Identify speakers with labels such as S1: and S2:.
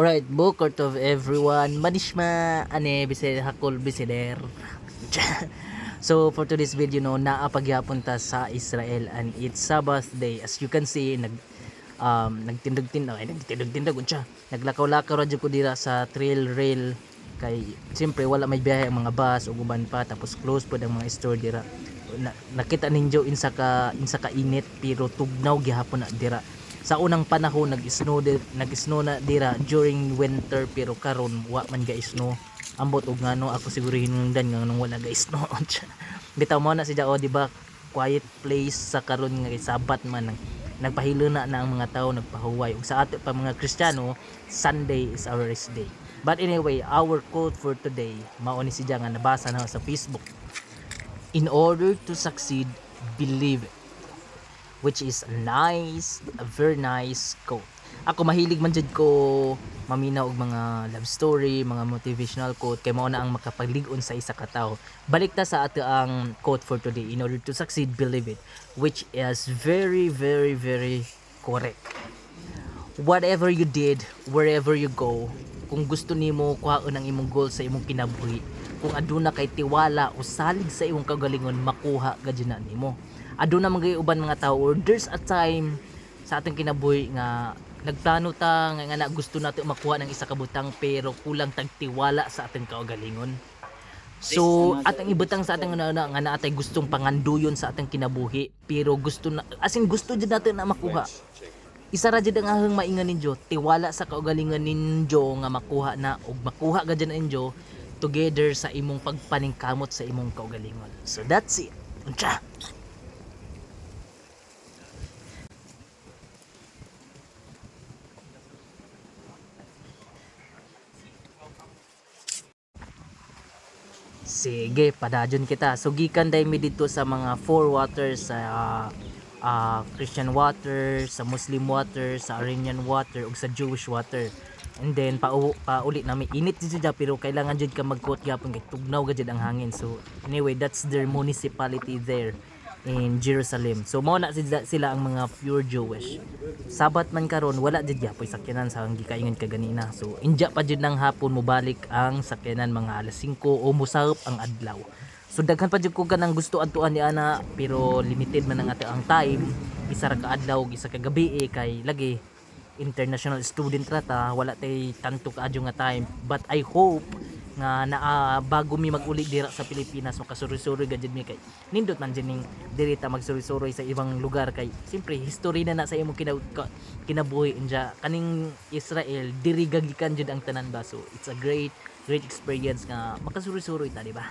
S1: Alright, bukort of everyone. Manishma ane bisel hakol bisiler. So for today's video no, naapagyapon ta sa Israel and it's Sabbath day. As you can see, nagtindog-tindog unsa. Naglakaw-lakaw ra jud ko dira sa trail rail kay siyempre wala may biyahe ang mga bus ug uban pa, tapos close pod ang mga store dira. Nakita ninyo insa ka init pero tugnaw gihapon na dira. Sa unang panahon nag-snow na dira during winter, pero karon wa man ga-snow. Ambot og ngano ako siguro hinungdan nga nung wala ga-snow. Bitaw mo na siya di ba, quiet place sa karon nga Sabat man nagpahilo na ang mga tao, nagpahuway. Ug sa ato pa mga Kristiyano, Sunday is our rest day. But anyway, our quote for today mao ni siya nga nabasa na sa Facebook. In order to succeed, believe it. Which is a very nice quote. Ako mahilig man jud ko maminaw og mga love story, mga motivational quote, kay mao na ang makapaglig-on sa isa ka tawo. Balik ta sa ato ang quote for today. In order to succeed, believe it, which is very very very correct. Whatever you did, wherever you go, kung gusto nimo kuhaon ang imong goal sa imong kinabuhi, kung aduna kay tiwala o salig sa imong kagalingon, makuha gid na nimo. Aduna man gay uban mga tao, or there's a time sa atong kinabuhi nga nagplano ta nga gusto nato makuha ng isa ka butang pero kulang tag tiwala sa atong kaugalingon. So atong ibutang sa atong nga natay gustong panganduyon sa atong kinabuhi, pero gusto na gusto jud nato na makuha. Isa ra jud ang ahang maingan ninyo, tiwala sa kaugalingon ninyo nga makuha na, ug makuha gid ninyo together sa imong pagpaningkamot sa imong kaugalingon. So that's it. Unsa? Sige, padadyon kita. So gikan day mi dito sa mga four waters, sa Christian water, sa Muslim water, sa Armenian water ug sa Jewish water. And then pauli na may init dito dyan, pero kailangan jud ka magkot gyapon kay tugnaw gid ang hangin. So anyway, that's their municipality there in Jerusalem. So mao na sila ang mga pure Jewish. Sabat man karon wala jud gyapon sakyanan sa gikaingon kaganina. So inja pa jud nang hapon mobalik ang sakyanan mga alas 5 o musahop ang adlaw. So daghan pa jud ko kanang gusto adtuan ni ana, pero limited man ang ato ang time. Isa ra ka adlaw, isa ka gabi kay lagi international student rata, wala tay tanto kaadyo nga time. But I hope nga bago mi maguli dira sa Pilipinas makasuri-suri gajud mi, kay nindot man dining diri ta magsuri-suri sa ibang lugar, kay simpre history na sa imong kinabuhi inja kaning Israel, diri gagikan jud ang tanan ba. So it's a great experience nga makasuri-suri ta, di ba?